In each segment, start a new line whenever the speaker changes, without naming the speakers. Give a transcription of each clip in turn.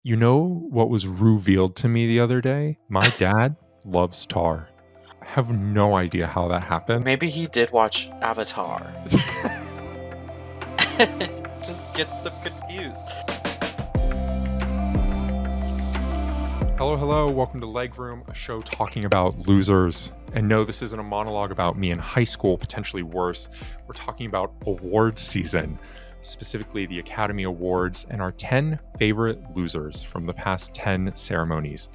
You know what was revealed to me the other day? My dad loves Tar. I have no idea how that happened.
Maybe he did watch Avatar. Just gets them confused.
Hello, hello. Welcome to Legroom, a show talking about losers. And no, this isn't a monologue about me in high school, potentially worse. We're talking about awards season, specifically the Academy Awards and our 10 favorite losers from the past 10 ceremonies.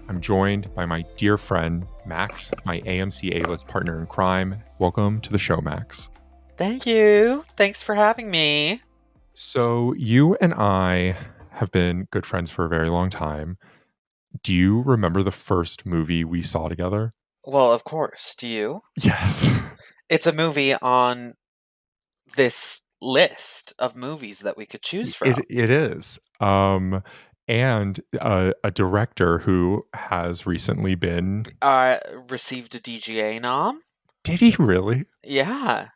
I'm joined by my dear friend, Max, my AMC A-List partner in crime. Welcome to the show, Max.
Thank you. Thanks for having me.
So you and I have been good friends for a very long time. Do you remember the first movie we saw together?
Well, of course. Do you?
Yes.
It's a movie on this list of movies that we could choose from.
It is. And a director who has recently been.
Received a DGA nom.
Did he really?
Yeah,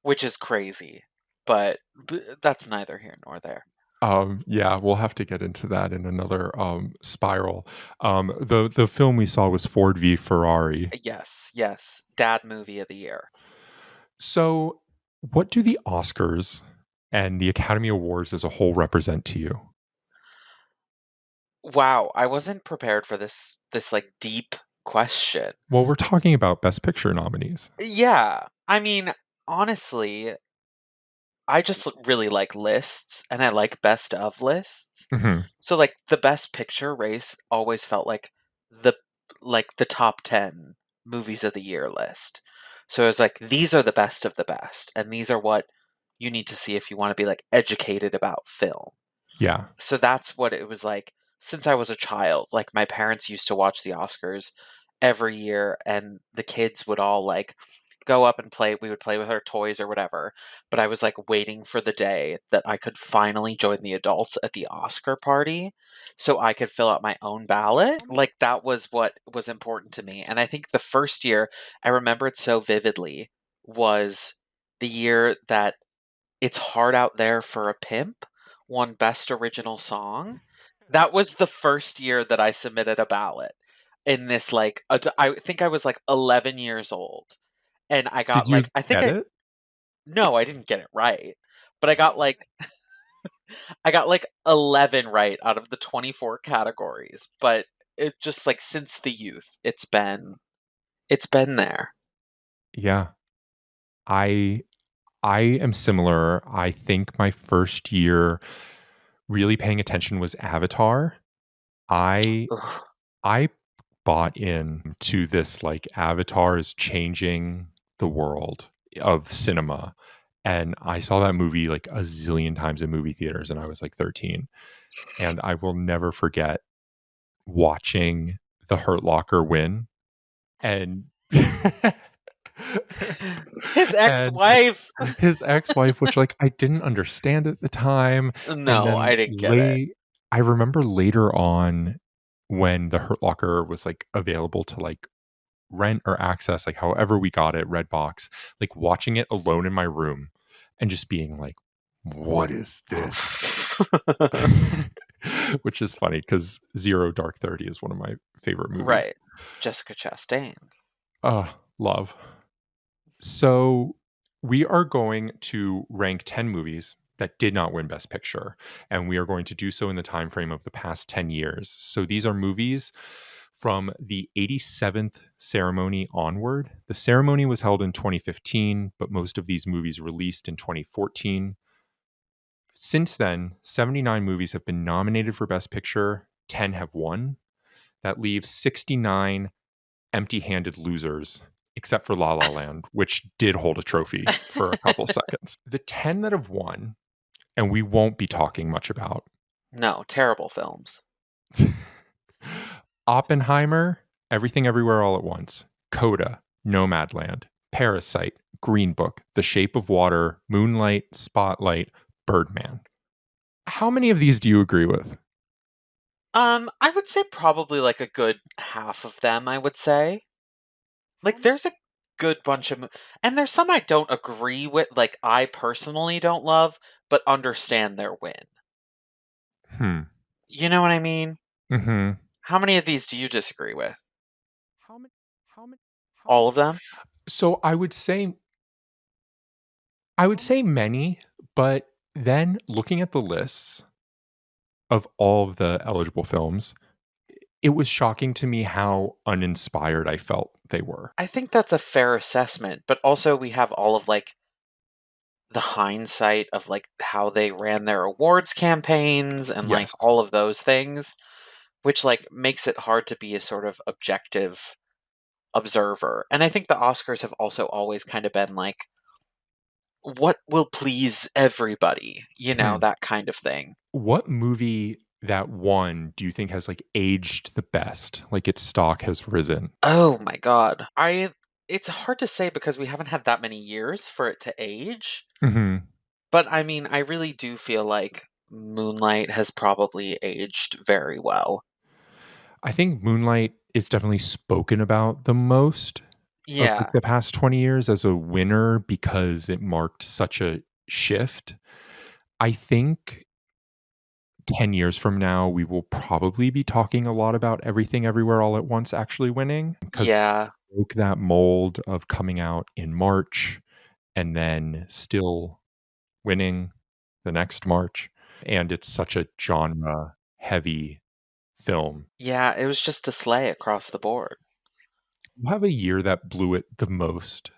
which is crazy, but that's neither here nor there.
Yeah, we'll have to get into that in another spiral. The film we saw was Ford v Ferrari.
Yes. Dad movie of the year.
So, what do the Oscars and the Academy Awards as a whole represent to you?
Wow, I wasn't prepared for this like deep question.
Well, we're talking about Best Picture nominees.
Yeah. I mean, honestly, I just really like lists and I like best of lists.
Mhm.
So like the best picture race always felt the the top 10 movies of the year list. So it was like these are the best of the best and these are what you need to see if you want to be like educated about film.
Yeah.
So that's what it was like since I was a child. Like my parents used to watch the Oscars every year and the kids would all like go up and play. We would play with our toys or whatever. But I was like waiting for the day that I could finally join the adults at the Oscar party so I could fill out my own ballot. Like that was what was important to me. And I think the first year I remember it so vividly was the year that It's Hard Out There for a Pimp won Best Original Song. That was the first year that I submitted a ballot in this, I think I was, 11 years old, and I got,
Did you get
I
it?
no, I didn't get it right, but I got, 11 right out of the 24 categories, but it just, since the youth, it's been there.
Yeah. I I am similar. I think my first year really paying attention was Avatar. I
Ugh.
I bought in to this like Avatar is changing the world of cinema. And I saw that movie like a zillion times in movie theaters and I was like 13. And I will never forget watching the Hurt Locker win and
His
and
ex-wife.
his ex-wife, which like I didn't understand at the time. And
No,
then
I didn't get it.
I remember later on when the Hurt Locker was like available to like rent or access, like however we got it, Redbox, like watching it alone in my room and just being like, what is this? Which is funny because Zero Dark 30 is one of my favorite movies.
Right. Jessica Chastain.
Love. So we are going to rank 10 movies that did not win Best Picture, and we are going to do so in the time frame of the past 10 years. So these are movies from the 87th ceremony onward. The ceremony was held in 2015, but most of these movies released in 2014. Since then, 79 movies have been nominated for Best Picture, 10 have won. That leaves 69 empty-handed losers, except for La La Land, which did hold a trophy for a couple seconds. The 10 that have won, and we won't be talking much about
No, terrible films.
Oppenheimer, Everything Everywhere All at Once, Coda, Nomadland, Parasite, Green Book, The Shape of Water, Moonlight, Spotlight, Birdman. How many of these do you agree with?
I would say probably a good half of them, I would say. There's a good bunch of and there's some I don't agree with, I personally don't love, but understand their win.
Hmm.
You know what I mean?
Mhm.
How many of these do you disagree with?
How many how many how
All
many
of them?
So, I would say many, but then looking at the lists of all of the eligible films, it was shocking to me how uninspired I felt they were.
I think that's a fair assessment, but also we have all of, like, the hindsight of, like, how they ran their awards campaigns and, like,
Yes.
all of those things, which, like, makes it hard to be a sort of objective observer, and I think the Oscars have also always kinda been like, "What will please everybody?" You know,
Hmm.
that kind of thing.
What movie that won do you think has, like, aged the best? Like, its stock has risen?
Oh my god. I It's hard to say because we haven't had that many years for it to age,
Mhm.
but, I mean, I really do feel like Moonlight has probably aged very well.
I think Moonlight is definitely spoken about the most of, like,
Yeah.
the past 20 years as a winner because it marked such a shift. I think 10 years from now, we will probably be talking a lot about Everything Everywhere All at Once actually winning because
Yeah.
it broke that mold of coming out in March and then still winning the next March, and it's such a genre-heavy film.
Yeah, it was just a sleigh across the board.
You have a year that blew it the most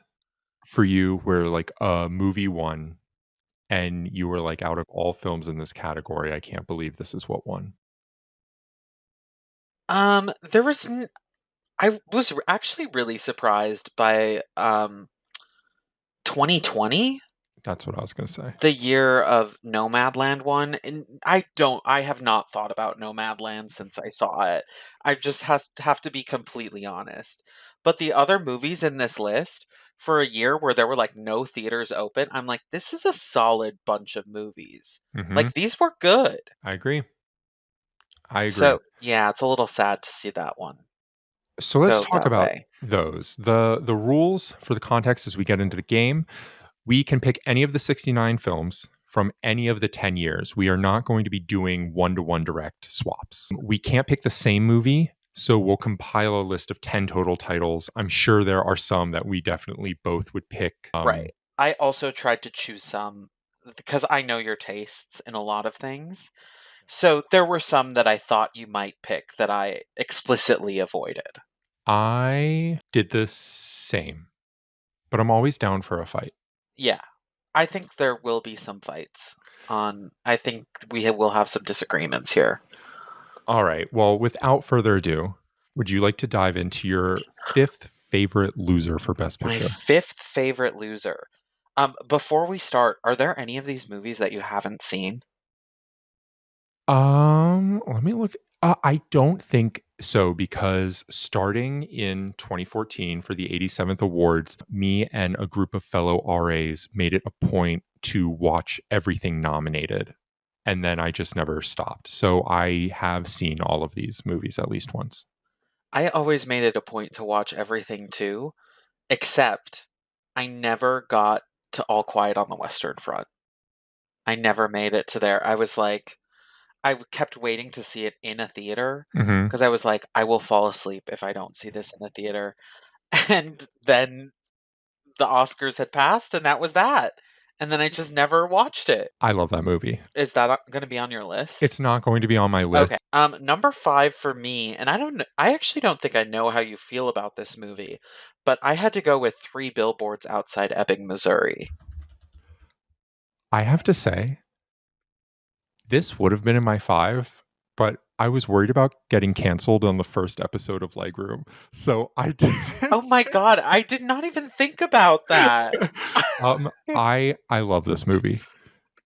for you where, like, a movie won and you were like, "Out of all films in this category, I can't believe this is what won."
There was n I was actually really surprised by, 2020?
That's what I was gonna say.
The year of Nomadland one, and I have not thought about Nomadland since I saw it. I just has have to be completely honest. But the other movies in this list, for a year where there were, like, no theaters open, I'm like, "This is a solid bunch of movies."
Mhm.
Like, these were good.
I agree. I agree.
So, yeah, it's a little sad to see that one
So let's
go
talk
that
about
way.
those. The rules for the context as we get into the game, we can pick any of the 69 films from any of the 10 years. We are not going to be doing one-to-one direct swaps. We can't pick the same movie, so we'll compile a list of 10 total titles. I'm sure there are some that we definitely both would pick.
Right. I also tried to choose some because I know your tastes in a lot of things. So there were some that I thought you might pick that I explicitly avoided.
I did the same, but I'm always down for a fight.
Yeah. I think there will be some fights on I think will have some disagreements here.
All right. Well, without further ado, would you like to dive into your fifth favorite loser for Best
My
Picture?
fifth favorite loser. Before we start, are there any of these movies that you haven't seen?
Let me look. I don't think so because starting in 2014 for the 87th awards, me and a group of fellow RAs made it a point to watch everything nominated. And then I just never stopped. So I have seen all of these movies at least once.
I always made it a point to watch everything too, except I never got to All Quiet on the Western Front. I never made it to there. Kept waiting to see it in a theater
Hmm.
because I was like, "I will fall asleep if I don't see this in a theater." And then the Oscars had passed, and that was that. And then I just never watched it.
I love that movie.
Is that gonna be on your list?
It's not going to be on my list.
Okay. Number 5 for me, and I actually don't think I know how you feel about this movie, but I had to go with 3 Billboards Outside Ebbing, Missouri.
I have to say, this would have been in my 5, but I was worried about getting canceled on the first episode of Legroom, so I didn't
Oh my god, I did not even think about that.
I love this movie.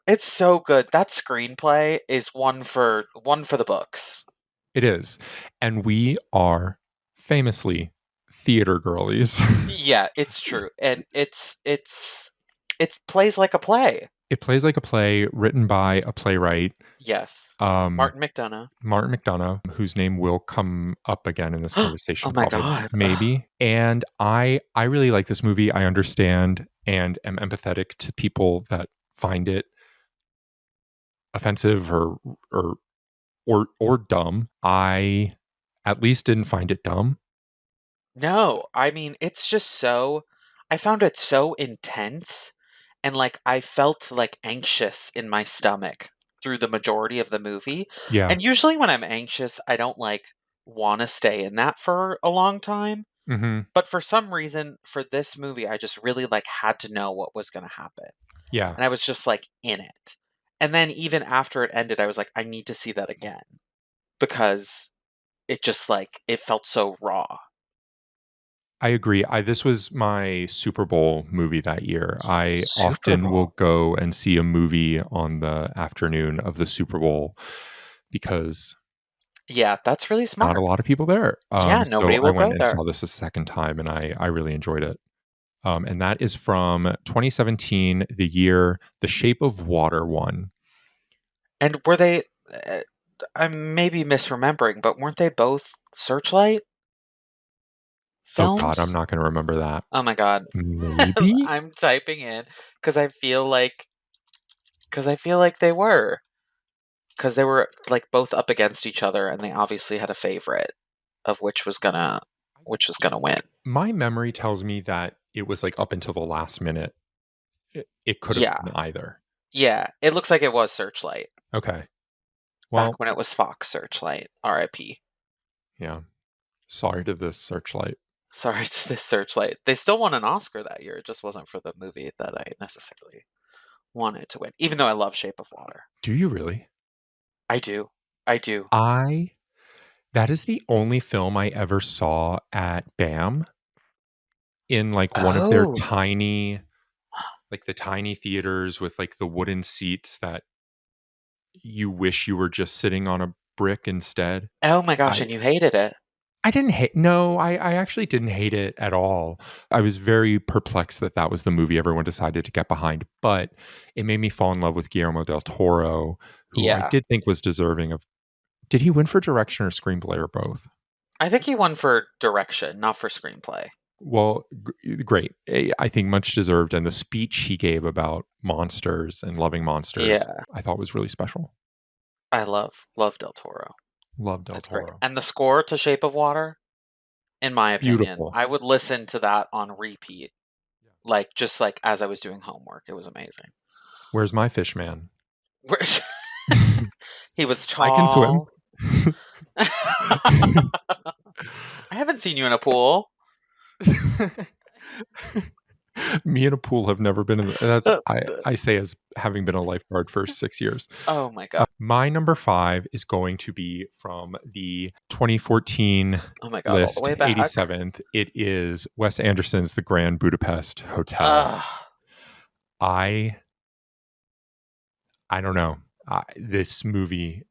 It's so good. That screenplay is one for the books.
It is, and we are famously theater girlies.
Yeah, it's true, and it's plays like a play.
It plays like a play written by a playwright,
Yes.
um,
Martin McDonagh.
Martin McDonagh, whose name will come up again in this
Oh
conversation
my
probably
god. Ugh.
maybe, and I really like this movie. I understand and am empathetic to people that find it offensive or or dumb. I at least didn't find it dumb.
No, I mean, it's just so I found it so intense, and, like, I felt, like, anxious in my stomach through the majority of the movie,
Yeah.
and usually when I'm anxious, I don't, like, wanna stay in that for a long time,
Mhm.
but for some reason, for this movie, I just really, like, had to know what was gonna happen,
Yeah.
and I was just, like, in it. And then even after it ended, I was like, "I need to see that again," because it just, like, it felt so raw.
I agree. This was my Super Bowl movie that year. I
Super
often will
Bowl.
go and see a movie on the afternoon of the Super Bowl because
Yeah, that's really
not a
smart.
lot of people there.
Yeah,
So
nobody
I
will
went
go
and
there.
saw this a second time, and I really enjoyed it. And that is from 2017, the year The Shape of Water won.
And were they uh, I'm maybe misremembering, but weren't they both Searchlight
Oh God, I'm
films?
not going to remember that.
Oh my god.
Maybe
I'm typing in 'cause I feel like 'cause I feel like they were, 'cause they were, like, both up against each other, and they obviously had a favorite of which was gonna win.
my memory tells me that it was like up until the last minute. It could have
Yeah.
been either.
Yeah, it looks like it was Searchlight,
Okay.
back
Well,
when it was Fox Searchlight, RIP.
yeah. Sorry to this Searchlight.
Sorry to this Searchlight. They still won an Oscar that year, it just wasn't for the movie that I necessarily wanted to win, even though I love Shape of Water.
Do you really?
I do. I do.
I That is the only film I ever saw at BAM in like one of their
Oh.
tiny, like the tiny theaters with like the wooden seats that you wish you were just sitting on a brick instead.
Oh my gosh,
I
and you hated it.
I didn't hate no, I actually didn't hate it at all. I was very perplexed that that was the movie everyone decided to get behind, but it made me fall in love with Guillermo del Toro, who I
Yeah.
did think was deserving of. Did he win for direction or screenplay or both?
I think he won for direction, not for screenplay.
Well, great. I think much deserved, and the speech he gave about monsters and loving monsters,
Yeah.
I thought was really special.
I love Del Toro.
Love Del
It's great.
Toro.
And the score to Shape of Water, in my opinion,
Beautiful.
I would listen to that on repeat,
Yeah.
like, just, like, as I was doing homework. It was amazing.
Where's my fish man?
Where he was
I can swim.
tall. I haven't seen you in a pool.
Me and a pool have never been in that's
Uh,
I say as having been a lifeguard for 6 years.
oh my god.
My number 5 is going to be from the 2014
Oh my god, all the
list,
way back.
87th. It is Wes Anderson's The Grand Budapest Hotel.
Ugh.
I I don't know. This movie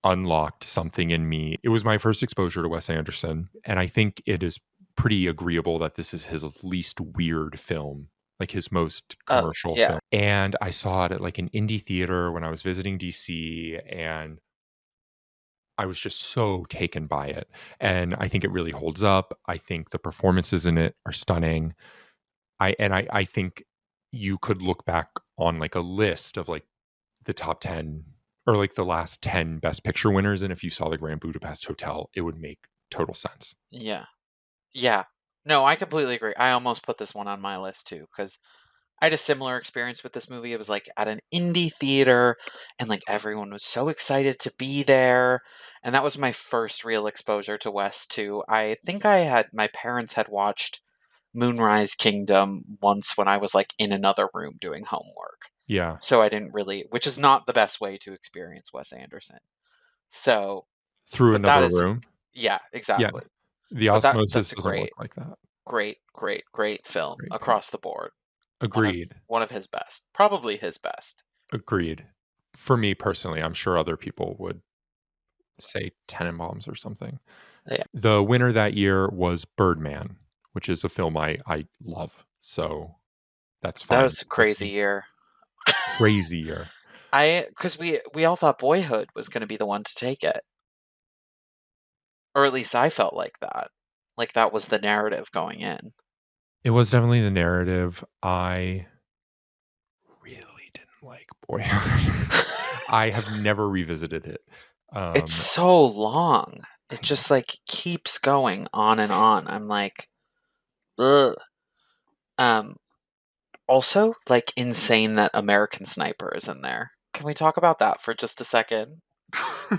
unlocked something in me. It was my first exposure to Wes Anderson, and I think it is pretty agreeable that this is his least weird film, like his most
Oh,
commercial
yeah.
film. And I saw it at like an indie theater when I was visiting DC, and I was just so taken by it. And I think it really holds up. I think the performances in it are stunning. I think you could look back on like a list of like the top 10 or like the last 10 best picture winners, and if you saw the Grand Budapest Hotel, it would make total sense.
Yeah. Yeah. No, I completely agree. I almost put this one on my list too, because I had a similar experience with this movie. It was like at an indie theater, and like everyone was so excited to be there. And that was my first real exposure to West too. I think my parents had watched Moonrise Kingdom once when I was like in another room doing homework.
Yeah,
So I didn't really, which is not the best way to experience Wes Anderson. So,
through
but that
another
is,
room.
yeah,
Yeah,
exactly.
the
But
osmosis
that's a
doesn't work
great,
like that.
great film
Great film.
across the board.
Agreed.
One of his best, probably his best.
Agreed. For me personally, I'm sure other people would say Tenenbaums or something.
Yeah,
The winner that year was Birdman, which is a film I love. So that's
that
fine
was a
with
crazy
me.
year.
Crazy year.
Because we all thought Boyhood was going to be the one to take it, or at least I felt like that was the narrative going in.
It was definitely the narrative. I really didn't like Boyhood. I have never revisited it.
It's
Um,
so long. It
I know.
just, like, keeps going on and on. I'm like, "Ugh." Um, Also, like, insane that American Sniper is in there. Can we talk about that for just a second?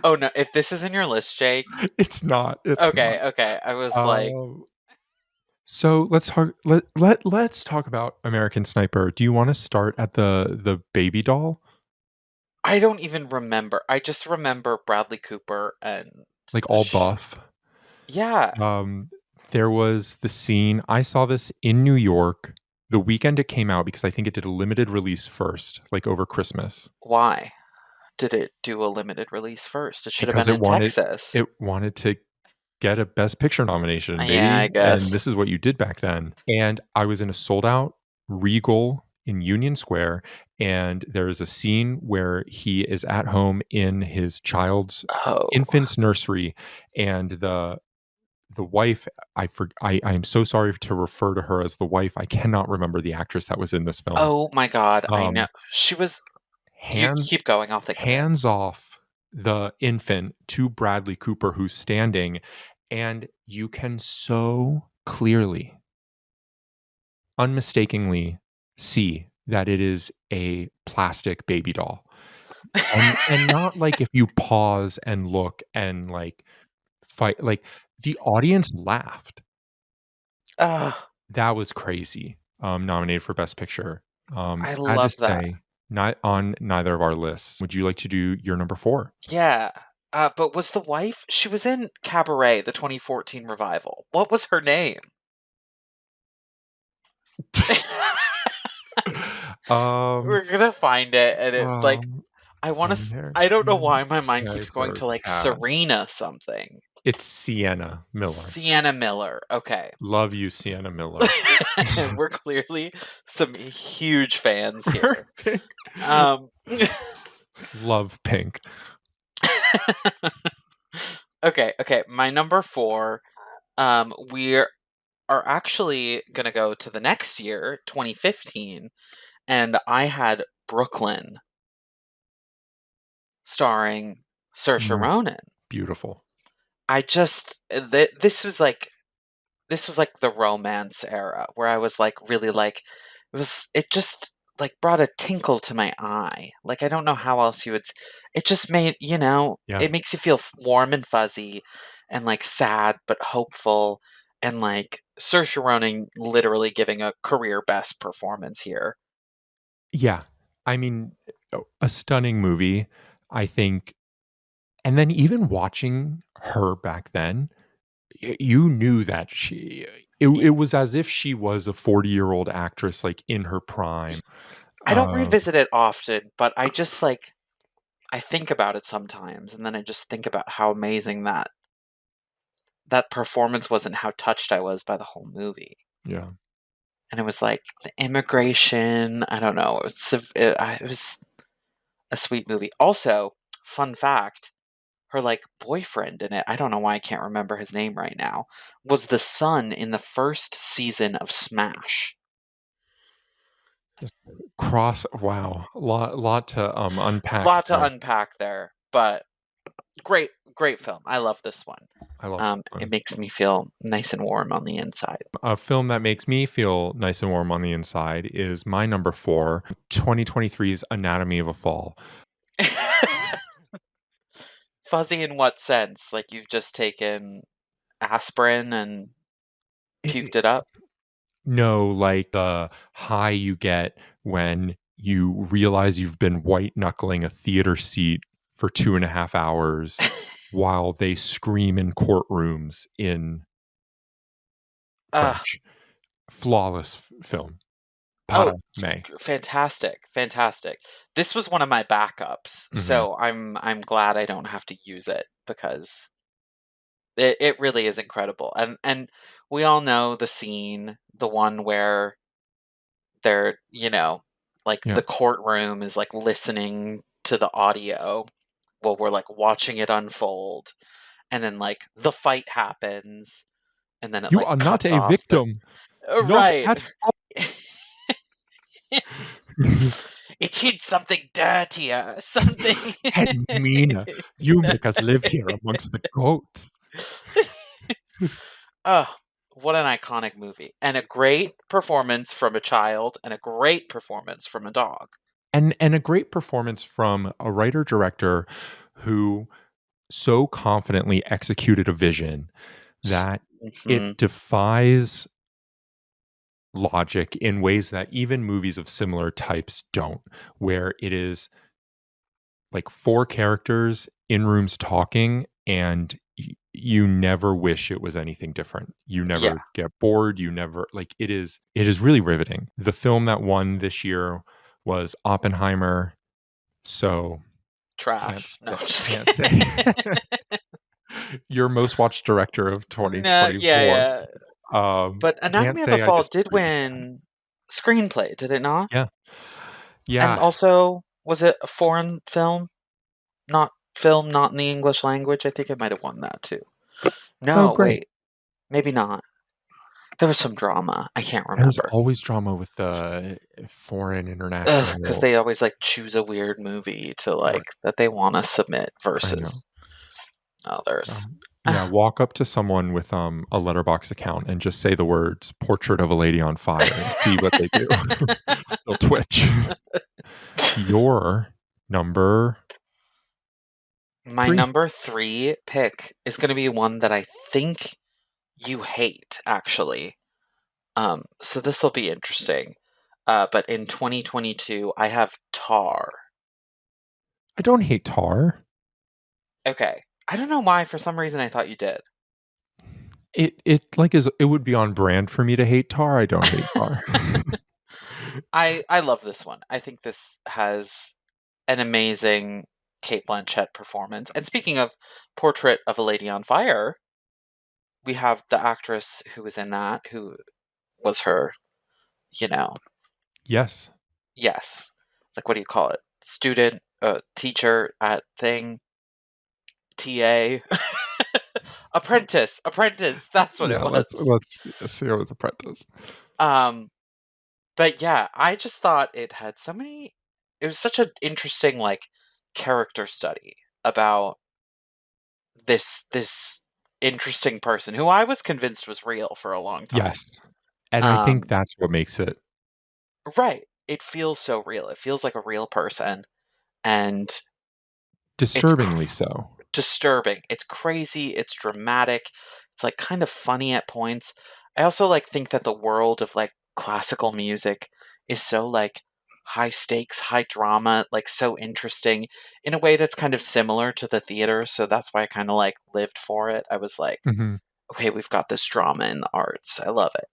Oh, no, if this is in your list, Jake.
It's not, it's not.
Okay, okay. I was like,
Um, so let's talk about American Sniper. Do you wanna start at the baby doll?
I don't even remember. I just remember Bradley Cooper and
Like,
the
all buff?
Yeah.
Um, there was the scene I saw this in New York the weekend it came out because I think it did a limited release first, like, over Christmas,
Why did it do a limited release first? It should have
because
been in Texas.
it wanted to get a Best Picture nomination,
Yeah, I
baby, and
guess.
this is what you did back then, and I was in a sold out Regal in Union Square, and there is a scene where he is at home in his child's
Oh.
infant's nursery, and the wife, I am so sorry to refer to her as the wife, I cannot remember the actress that was in this film.
Oh my god, I know.
Um,
She was You
hand
keep going, I'll think of it.
hands off the infant to Bradley Cooper who's standing, and you can so clearly, unmistakingly see that it is a plastic baby doll. And not like if you pause and look and, like, fight like, the audience laughed.
Ugh,
That was crazy, nominated for Best Picture.
I
Sad to
love that.
say, not on neither of our lists. Would you like to do your number 4?
Yeah, but was the wife she was in Cabaret, the 2014 revival. What was her name?
Um,
We're gonna find it, and it like,
um,
I wanna s I don't know
American
why my mind keeps going
Sniper
to, like,
cast.
Serena something.
It's Sienna Miller.
Sienna Miller, okay.
Love you, Sienna Miller.
We're clearly some huge fans
Her
here.
Pink.
Um,
Love Pink.
okay, okay, my number 4, we are actually gonna go to the next year, 2015, and I had Brooklyn starring Saoirse
Mm,
Ronan.
beautiful.
I just this was like the romance era where I was like really like it just like brought a tinkle to my eye. Like I don't know how else you would it just made,
Yeah.
it makes you feel warm and fuzzy and like sad but hopeful and like Saoirse Ronan literally giving a career best performance here.
Yeah. I mean, a stunning movie, I think, and then even watching her back then, you knew that it was as if she was a 40-year-old actress, like, in her prime.
I don't
Uh,
revisit it often, but I just like I think about it sometimes and then I just think about how amazing that performance was and how touched I was by the whole movie.
yeah.
And it was like the immigration, I don't know, it was a sweet movie. Also, fun fact, her, like, boyfriend in it, I don't know why I can't remember his name right now, was the son in the 1st season of Smash.
Just wow, lot to, unpack
Lot to
there.
unpack there, but great film. I love this one.
I love this
It
one.
makes me feel nice and warm on the inside.
A film that makes me feel nice and warm on the inside is my number 4, 2023's Anatomy of a Fall.
Fuzzy in what sense? Like, you've just taken aspirin and
I
puked it up?
No, like, the high you get when you realize you've been white knuckling a theater seat for 2.5 hours while they scream in courtrooms in
Ugh.
French. Flawless film.
Oh,
Para me.
fantastic, fantastic. This was one of my backups,
Mhm.
so I'm glad I don't have to use it because it really is incredible. And we all know the scene, the one where they're, like
Yeah.
the courtroom is like listening to the audio while we're like watching it unfold, and then like the fight happens, and then it
"You
like
are not
cuts
a
off the
victim. Not
right.
at all."
It hid something dirtier, something.
And Mina, you make us live here amongst the goats.
Oh, what an iconic movie, and a great performance from a child, and a great performance from a dog.
And a great performance from a writer director who so confidently executed a vision that
Mhm.
it defies logic in ways that even movies of similar types don't, where it is like four characters in rooms talking and you never wish it was anything different. You
Yeah,
never get bored, you never like it is really riveting. The film that won this year was Oppenheimer, so
trash. No, I'm just
can't say
kidding.
your most watched director of
No, yeah,
2024.
yeah. But
Can't
Anatomy of a
say I
Fall did
disagree with that.
win screenplay, did it not?
Yeah.
And
Yeah.
also, was it a foreign film? Not film, not in the English language? I think it might have won that too.
Oh,
No,
great.
wait, maybe not. There was some drama. I can't
There's
remember.
always drama with the foreign
Because
international.
they always like choose a weird movie to
Right.
like that they want to submit
I know.
versus others.
Yeah, walk up to someone with a letterbox account and just say the words "portrait of a lady on fire" and see what they do. They'll twitch. Your number
My
3.
number three pick is going to be one that I think you hate, actually. So this will be interesting. But in 2022, I have Tar.
I don't hate Tar.
Okay. I don't know why, for some reason, I thought you did.
It would be on brand for me to hate Tar. I don't hate Tar.
I love this one. I think this has an amazing Kate Blanchett performance. And speaking of Portrait of a Lady on Fire, we have the actress who was in that, who was her, you know,
Yes.
yes. Like, what do you call it? Student, teacher at thing, TA, apprentice. That's what it
Yeah,
was.
let's see how it's Apprentice.
Um, but yeah, I just thought it had so many. It was such an interesting like character study about this interesting person who I was convinced was real for a long time.
Yes. And I think
Um,
that's what makes it
right. It feels so real. It feels like a real person, and it's
disturbingly so.
disturbing. It's crazy, it's dramatic, it's, like, kind of funny at points. I also, like, think that the world of, like, classical music is so, like, high stakes, high drama, like, so interesting in a way that's kind of similar to the theater, so that's why I kinda, like, lived for it. I was like,
Mhm.
"Okay, we've got this drama in the arts." I love it.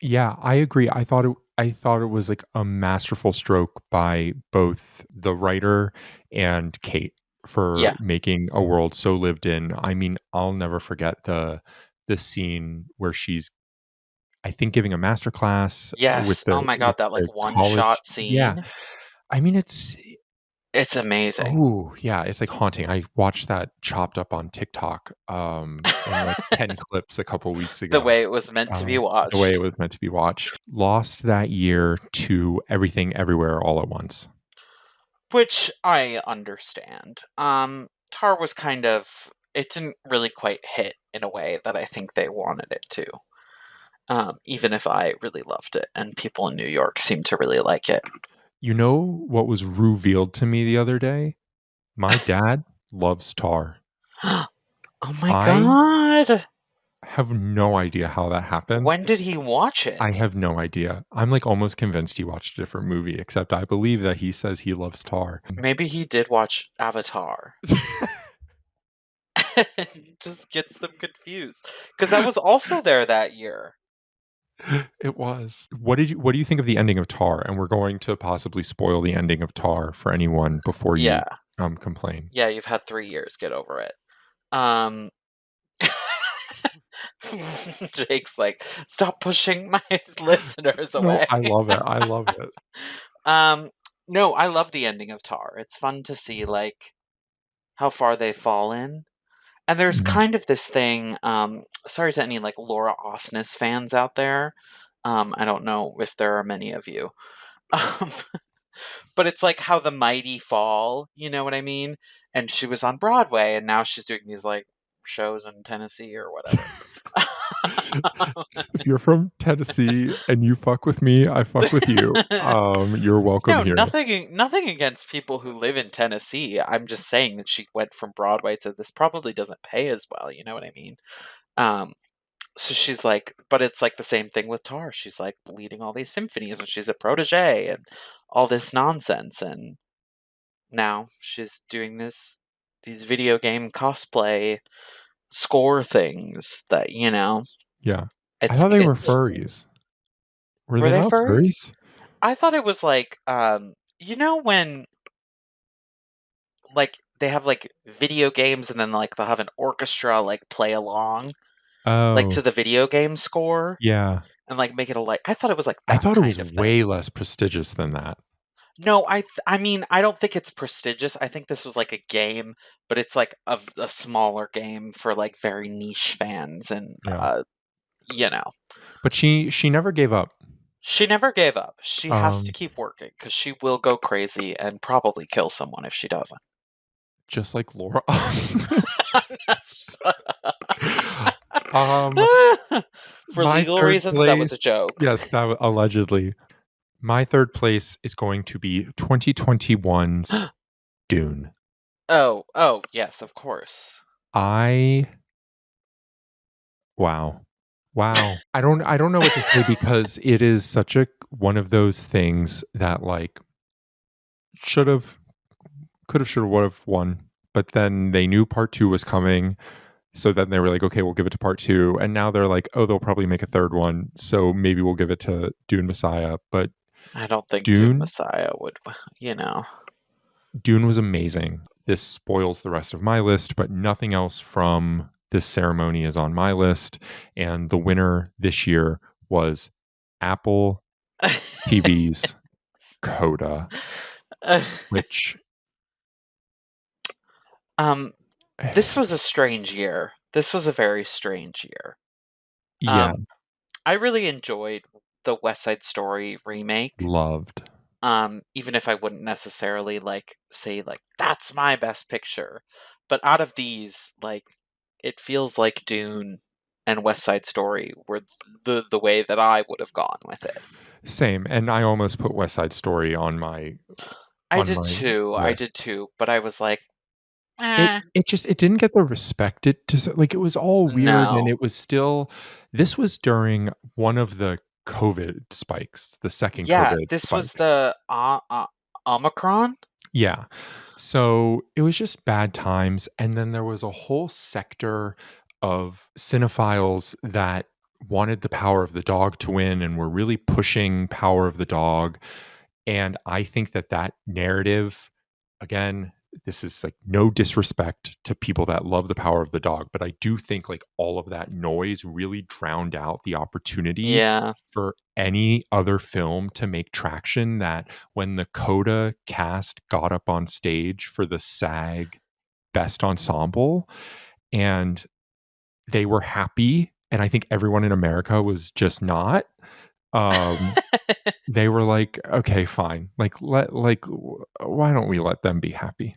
Yeah, I agree. I thought it was like a masterful stroke by both the writer and Kate for
Yeah.
making a world so lived in. I mean, I'll never forget the scene where she's I think giving a master class
Yes. Oh my
with
god, that,
the
like,
college.
one-shot
Yeah.
scene,
I mean, it's
it's amazing.
oh, yeah, it's like haunting. I watched that chopped up on TikTok in like 10 clips a couple weeks
The
ago.
way it was meant to be
The way it
watched.
was meant to be watched. Lost that year to Everything Everywhere All at Once.
Which I understand. Tar was kind of it didn't really quite hit in a way that I think they wanted it to. Even if I really loved it and people in New York seemed to really like it.
You know what was revealed to me the other day? My dad loves Tar.
Oh my
I
god.
have no idea how that happened.
When did he watch
I
it?
have no idea. I'm like almost convinced he watched a different movie, except I believe that he says he loves Tar.
Maybe he did watch Avatar. And just gets them confused. Because that was also there that year.
It was. What do you think of the ending of Tar? And we're going to possibly spoil the ending of Tar for anyone before you
Yeah.
complain.
Yeah, you've had 3 years, get over it. Um Jake's like, "Stop pushing my listeners
No,
away."
I love it. I love it.
Um, no, I love the ending of Tar. It's fun to see, like, how far they've fallen, and there's
Mhm.
kind of this thing, sorry to any, like, Laura Osnes fans out there. I don't know if there are many of you. Um, But it's like How the Mighty Fall, you know what I mean? And she was on Broadway, and now she's doing these, like, shows in Tennessee or whatever.
If you're from Tennessee and you fuck with me, I fuck with you. You're welcome
No,
here.
nothing against people who live in Tennessee. I'm just saying that she went from Broadway to this probably doesn't pay as well, you know what I mean? Um, so she's like, but it's like the same thing with Tar. She's like leading all these symphonies and she's a protege and all this nonsense. And now she's doing these video game cosplay score things that,
Yeah. I
it's
thought they were
it's
furries. Were
were
they
they
not
furries?
furries?
I thought it was like when like they have like video games and then like they'll have an orchestra like play along like to
Oh,
the video game score
yeah.
and like make it a like I thought it was like
I
that
thought it
kind
was
of thing.
way less prestigious than that.
No, I mean, I don't think it's prestigious. I think this was like a game, but it's like a smaller game for like very niche fans and
Yeah.
you know.
But she never gave up.
She never gave up. She has to
Um,
keep working cuz she will go crazy and probably kill someone if she doesn't.
just like Laura Austin. Um,
For
my
legal
third
reasons that was
place,
a joke.
yes, allegedly. My third place is going to be 2021's Dune.
Oh, oh, yes, of course.
I wow. Wow. I don't know what to say because it is such a one of those things that like should have, could have, should have, would have won. But then they knew part two was coming. So then they were like, okay, we'll give it to part two. And now they're like, oh, they'll probably make a third one. So maybe we'll give it to Dune Messiah. But
I don't think Dune
Dune,
Messiah would, you know.
Dune was amazing. This spoils the rest of my list, but nothing else from this ceremony is on my list. And the winner this year was Apple TV's Coda, which,
um, this was a strange year. This was a very strange year.
yeah,
Um, I really enjoyed the West Side Story remake.
loved.
Even if I wouldn't necessarily like say like that's my best picture. But out of these, like it feels like Dune and West Side Story were the way that I would have gone with it.
Same. And I almost put West Side Story on my
I
list.
did too, but I was like,
It
eh,
it just it didn't get the respect it des like, it was all weird, and
no.
it was still this was during one of the COVID spikes, the second
Yeah,
COVID
this was
spikes.
the Omicron.
Yeah. So, it was just bad times, and then there was a whole sector of cinephiles that wanted the Power of the Dog to win and were really pushing Power of the Dog. And I think that that narrative, again, this is like no disrespect to people that love the Power of the Dog, but I do think like all of that noise really drowned out the opportunity
Yeah.
for any other film to make traction. That when the Coda cast got up on stage for the SAG Best Ensemble and they were happy, and I think everyone in America was just not. Um, they were like, "Okay, fine. Like, why don't we let them be happy?"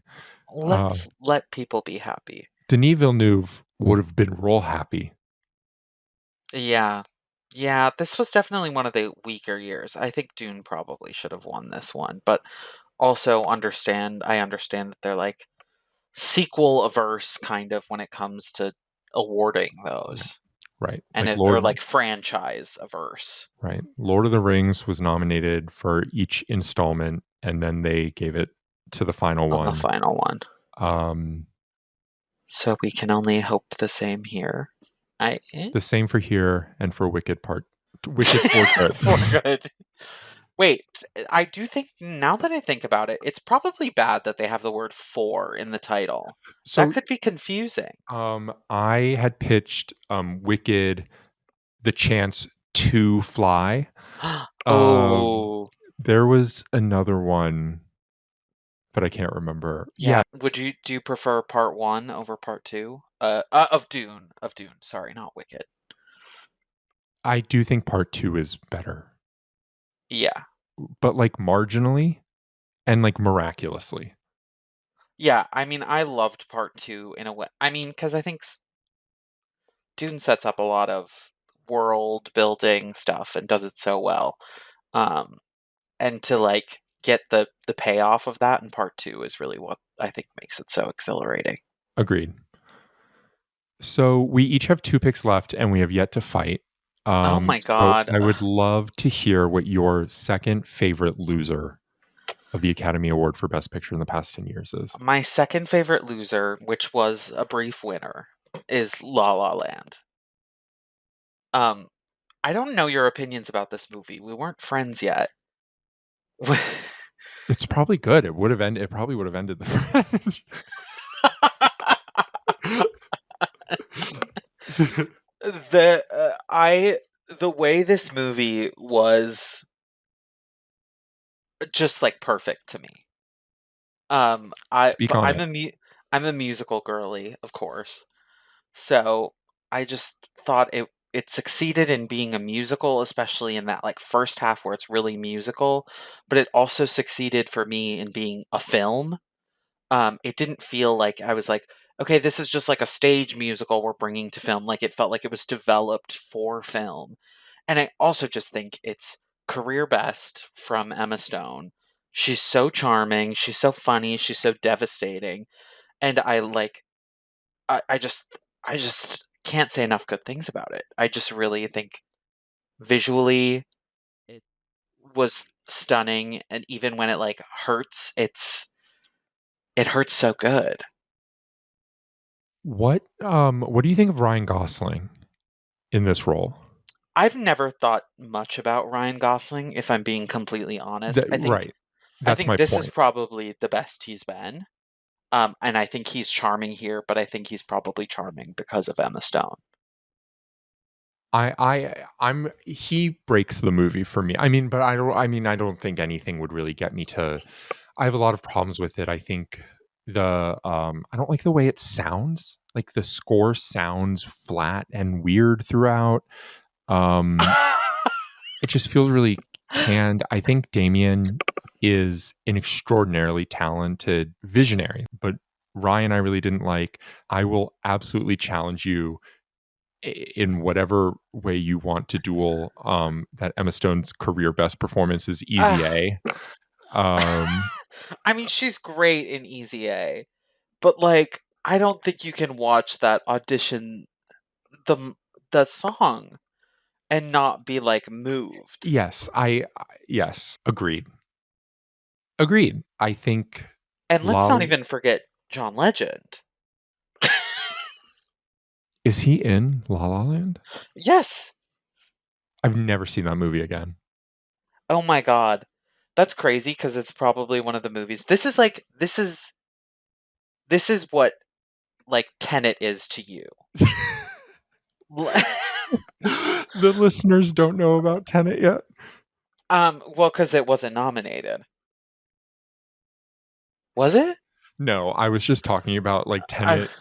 Uh,
Let's let people be happy.
Denis Villeneuve would have been real happy.
Yeah. Yeah, this was definitely one of the weaker years. I think Dune probably should have won this one, but also I understand that they're like sequel averse kind of when it comes to awarding
Yeah,
those.
right.
And
Like
it, or like franchise averse
right. Lord of the Rings was nominated for each installment, and then they gave it to the final
on the
one.
final one.
Um,
So we can only hope the same here. I
the same for here and for Wicked for Good.
for good. Wait, I do think now that I think about it, it's probably bad that they have the word "for" in the title. That
So,
could be confusing.
I had pitched Wicked the chance to fly. Um,
Oh,
there was another one, but I can't remember.
yeah.
Yeah,
Do you prefer part 1 over part 2? Of Dune, sorry, not Wicked.
I do think part two is better,
Yeah.
but like marginally. and, like, miraculously.
Yeah, I mean, I loved part 2 in a way. I mean, because I think Dune sets up a lot of world building stuff and does it so well. Um, and to, like, get the payoff of that in part 2 is really what I think makes it so exhilarating.
Agreed. So we each have 2 picks left, and we have yet to fight.
Oh my
So
god.
I would love to hear what your second favorite loser of the Academy Award for Best Picture in the past 10 years is.
My second favorite loser, which was a brief winner, is La La Land. Um, I don't know your opinions about this movie. We weren't friends yet.
It's probably good. It probably would have ended the friendship.
The way this movie was just, like, perfect to me. I
Speak
but
on it.
I'm a musical girly, of course. So, I just thought it succeeded in being a musical, especially in that, like, first half where it's really musical, but it also succeeded for me in being a film. It didn't feel like I was like, "Okay, this is just like a stage musical we're bringing to film." Like, it felt like it was developed for film. And I also just think it's career best from Emma Stone. She's so charming, she's so funny, she's so devastating, and I just I just can't say enough good things about it. I just really think visually it was stunning, and even when it, like, hurts, it hurts so good.
What do you think of Ryan Gosling in this role?
I've never thought much about Ryan Gosling, if I'm being completely honest.
Right.
I
That's
think
my
this is
point.
probably the best he's been. And I think he's charming here, but I think he's probably charming because of Emma Stone.
I'm he breaks the movie for me. I mean, but I don't think anything would really get me to I have a lot of problems with it. I think I don't like the way it sounds. Like the score sounds flat and weird throughout. Um it just feels really canned. I think Damien is an extraordinarily talented visionary, but Ryan I really didn't like. I will absolutely challenge you in whatever way you want to duel that Emma Stone's career best performance is Easy
Ah,
A. Um
I mean, she's great in Easy A, but, like, I don't think you can watch that audition the m the song and not be, like, moved.
yes, yes, agreed. Agreed. I think
And let's not
Lal
even forget John Legend.
is he in La La Land?
Yes.
I've never seen that movie again.
Oh my god. That's crazy because it's probably one of the movies this is what, like, Tenet is to you. L
The listeners don't know about Tenet yet.
well, because it wasn't nominated. Was it?
No, I was just talking about, like,
I
Tenet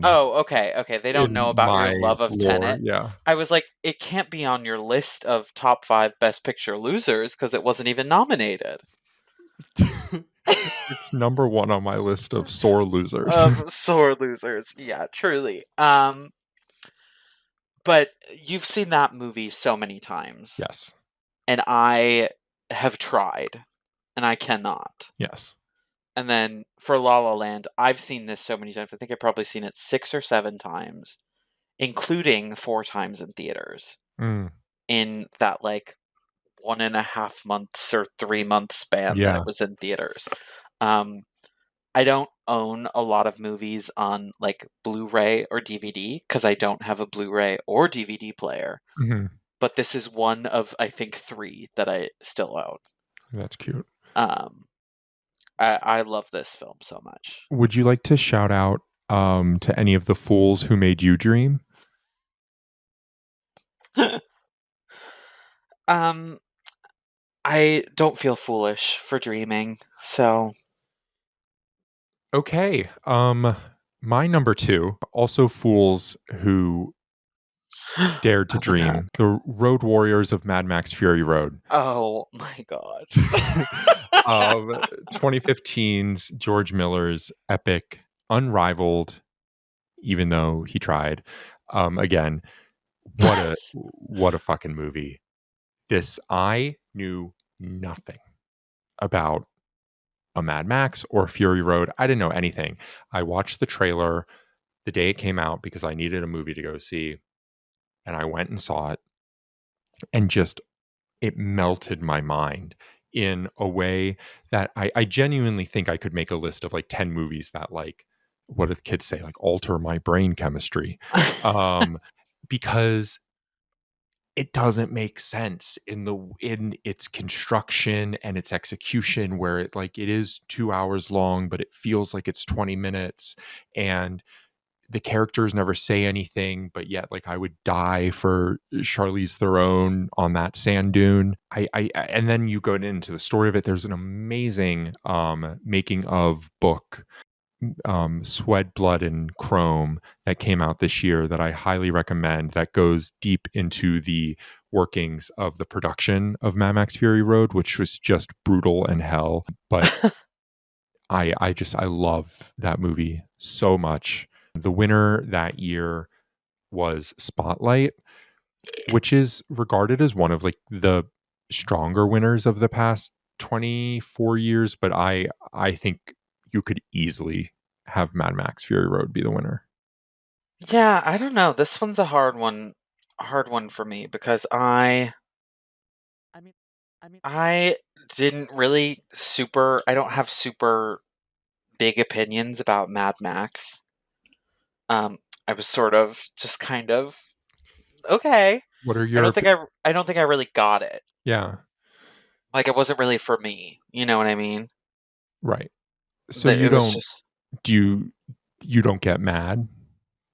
Oh, okay, okay, they don't know
in
about your
my
love of
lore,
Tenet.
yeah.
I was like, "It can't be on your list of top 5 Best Picture losers because it wasn't even nominated."
It's number 1 on my list of sore losers.
Of sore losers, yeah, truly. But you've seen that movie so many times,
Yes,
and I have tried, and I cannot.
yes.
And then for La La Land, I've seen this so many times. I think I've probably seen it 6 or 7 times, including 4 times in theaters
Mm,
in that, like, 1.5 months or 3-month span that it
yeah,
was in theaters. Um, I don't own a lot of movies on, like, Blu-ray or DVD because I don't have a Blu-ray or DVD player,
mhm,
but this is one of, I think, 3 that I still own.
that's cute.
Um, I love this film so much.
Would you like to shout out, to any of the fools who made you dream?
Um, I don't feel foolish for dreaming, so
Okay, my number 2, also fools who Dare to
Oh my god.
Dream, the Road Warriors of Mad Max Fury Road.
Oh my god.
um, 2015's George Miller's epic, unrivaled, even though he tried. Again, what a fucking movie. This I knew nothing about a Mad Max or Fury Road. I didn't know anything. I watched the trailer the day it came out because I needed a movie to go see, and I went and saw it, and just it melted my mind in a way that I genuinely think I could make a list of like 10 movies that like what do the kids say, like alter my brain chemistry. Um, because it doesn't make sense in its construction and its execution, where it like it is 2 hours long but it feels like it's 20 minutes, and the characters never say anything, but yet like I would die for Charlize Theron on that sand dune. And then you go into the story of it. There's an amazing making of book, Sweat, Blood, and Chrome, that came out this year that I highly recommend. That goes deep into the workings of the production of Mad Max Fury Road, which was just brutal and hell. But I love that movie so much. The winner that year was Spotlight, which is regarded as one of like the stronger winners of the past 24 years, but I think you could easily have Mad Max Fury Road be the winner.
Yeah, I don't know. This one's a hard one for me because I didn't really super I don't have super big opinions about Mad Max. Um, I was sort of just kind of okay.
What are your
I don't think I really got it.
yeah,
Like it wasn't really for me. You know what I mean?
right. So you
It was
don't
just
do you don't get mad?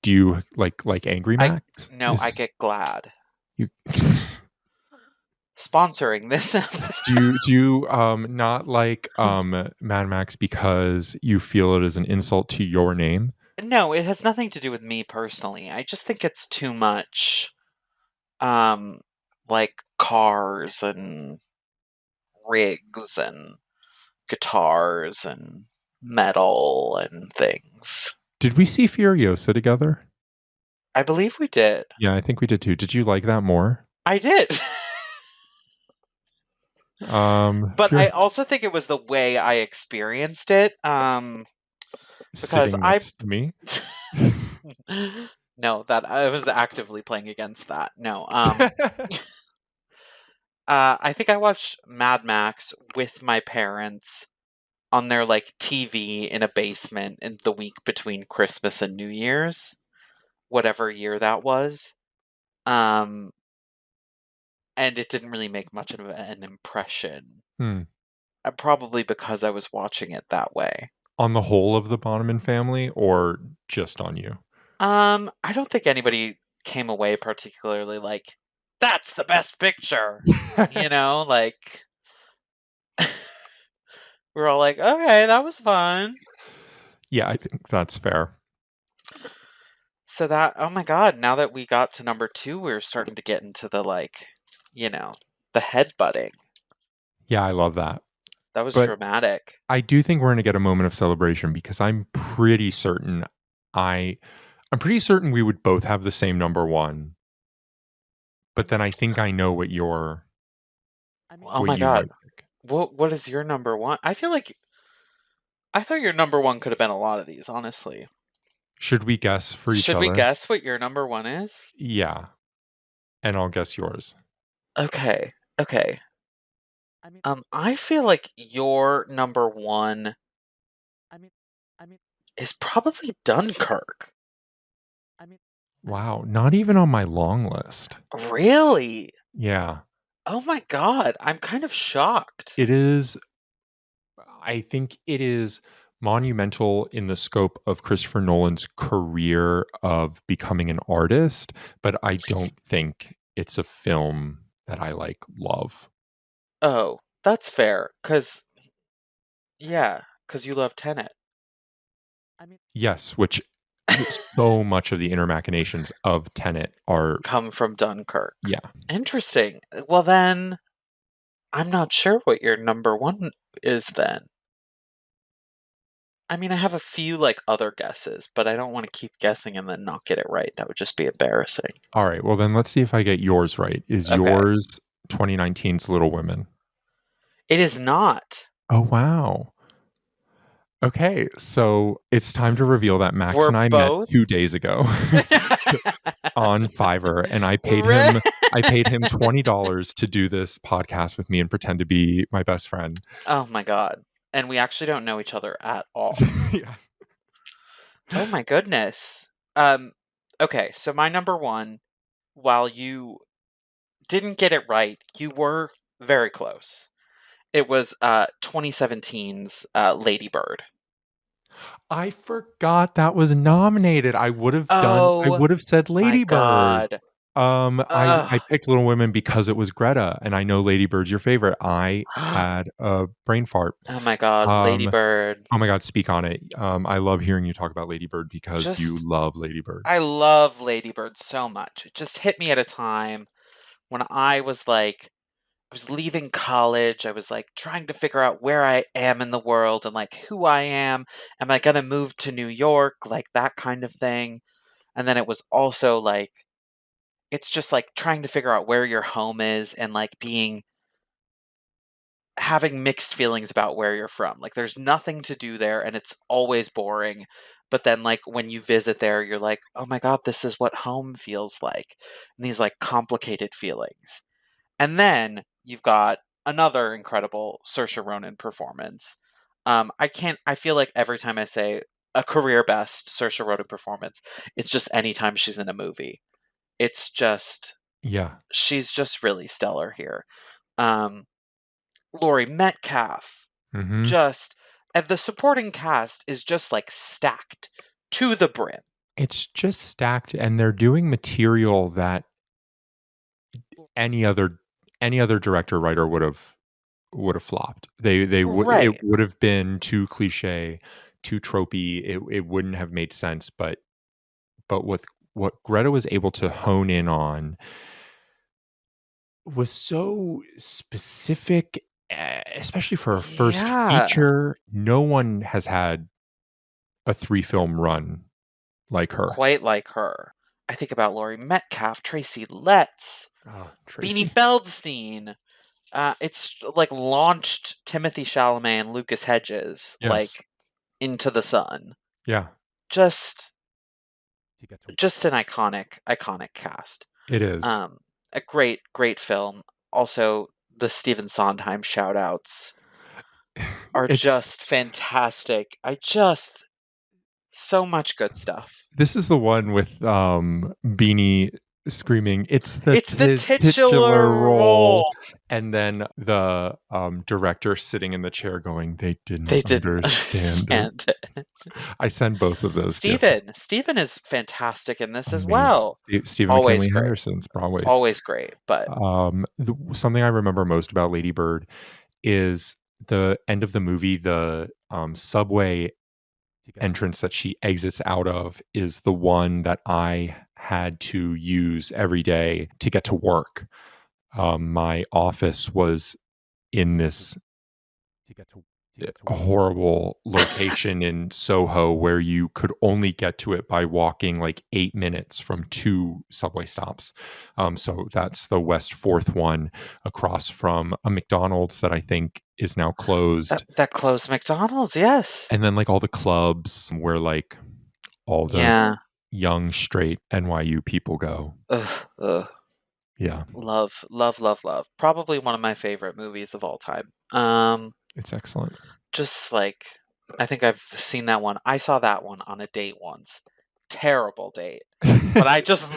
Do you like Angry
I
Max?
no, I
Is
get glad
you
sponsoring this
do you not like Mad Max because you feel it is an insult to your name?
No, it has nothing to do with me personally. I just think it's too much um like cars and rigs and guitars and metal and things.
Did we see Furiosa together?
I believe we did.
Yeah, I think we did too. Did you like that more?
I did. But I
Fur
also think it was the way I experienced it, because
sitting next to me.
no, that I was actively playing against that. No, I think I watched Mad Max with my parents on their, like, TV in a basement in the week between Christmas and New Year's, whatever year that was, um, and it didn't really make much of an impression,
Hmm.
probably because I was watching it that way.
On the whole of the Bonneman family or just on you?
I don't think anybody came away particularly like, "That's the best picture!" You know, like, we're all like, "Okay, that was fun."
Yeah, I think that's fair.
So that oh my god, now that we got to number 2, we're starting to get into the, like, you know, the headbutting.
Yeah, I love that.
That was
But
dramatic.
I do think we're gonna get a moment of celebration because I I'm pretty certain we would both have the same number 1, but then I think I know
Oh
what
my
you
god.
might pick.
What is your number 1? I feel like I thought your number 1 could have been a lot of these, honestly.
Should we guess for each
Should we
other?
guess what your number 1 is?
Yeah, and I'll guess yours.
Okay, okay. I feel like your number 1 is probably Dunkirk.
Wow, not even on my long list.
Really?
Yeah.
Oh my god, I'm kind of shocked.
It is I think it is monumental in the scope of Christopher Nolan's career of becoming an artist, but I don't think it's a film that I like love.
Oh, that's fair. Cause yeah, cause you love Tenet.
Yes, which So much of the inner machinations of Tenet are
Come from Dunkirk.
yeah.
Interesting. Well, then, I'm not sure what your number 1 is then. I mean, I have a few, like, other guesses, but I don't wanna keep guessing and then not get it right. That would just be embarrassing.
Alright, well, then let's see if I get yours right. Is
Okay.
yours 2019's Little Women?
It is not.
Oh, wow. Okay, so it's time to reveal that Max
We're
and I met
both
2 days ago on Fiverr, and
Re
I paid him $20 to do this podcast with me and pretend to be my best friend.
Oh my god. And we actually don't know each other at all.
Yeah.
Oh my goodness. Um, okay, so my number 1, while you didn't get it right, you were very close. It was, 2017's, Lady Bird.
I forgot that was nominated. I
Oh
would have said
my
Lady Bird.
god.
I
Ugh.
picked Little Women because it was Greta, and I know Lady Bird's your favorite. I had a brain fart.
Oh my god, Lady
Um,
Bird.
oh my god, speak on it. I love hearing you talk about Lady Bird because you
Just
love Lady Bird.
I love Lady Bird so much. It just hit me at a time when I was leaving college. I was, like, trying to figure out where I am in the world and, like, who I am. Am I gonna move to New York? Like, that kind of thing. And then it was also, like, it's just, like, trying to figure out where your home is and, like, being having mixed feelings about where you're from. Like, there's nothing to do there, and it's always boring, but then, like, when you visit there, you're like, "Oh my god, this is what home feels like." And these, like, complicated feelings. And then you've got another incredible Saoirse Ronan performance. I feel like every time I say a career best Saoirse Ronan performance, it's just anytime she's in a movie. It's just
Yeah.
she's just really stellar here. Um, Laurie Metcalf,
Mhm.
just and the supporting cast is just, like, stacked to the brim.
It's just stacked, and they're doing material that any other any other director, writer would have flopped. It
Right.
would have been too cliche, too tropey. It wouldn't have made sense, but with what Greta was able to hone in on was so specific, especially for a first
Yeah.
feature. No one has had a 3-film run like her.
Quite like her. I think about Laurie Metcalf, Tracy Letts,
Oh,
Beanie
Tracy.
Feldstein. It's like launched Timothy Chalamet and Lucas Hedges
Yes.
like into the sun.
Yeah.
Just
To get to
just an iconic cast.
it is.
Um, a great film. Also, the Stephen Sondheim shout outs are
It's
just fantastic. I just so much good stuff.
This is the one with, Beanie screaming, "It's the
It's the
titular
titular
role,"
role.
and then the, director sitting in the chair going, "They didn't
They didn't
understand it."
understand it.
I send both of those gifs.
Stephen is fantastic in this as
Amazing.
well.
Stephen
Always
McKinley
great.
Henderson's Broadways.
Always great, but
Something I remember most about Lady Bird is the end of the movie, the, subway entrance that she exits out of is the one that I had to use every day to get to work. My office was in this horrible location in Soho where you could only get to it by walking like 8 minutes from 2 subway stops. So that's the West Fourth one across from a McDonald's that I think is now
that
closed.
that closed McDonald's, yes.
And then like all the clubs where like all the
Yeah.
young straight NYU people go.
Ugh, ugh.
Yeah,
Love. Probably one of my favorite movies of all time.
it's excellent.
Just, like, I think I've seen that one I saw that one on a date once. Terrible date, but I just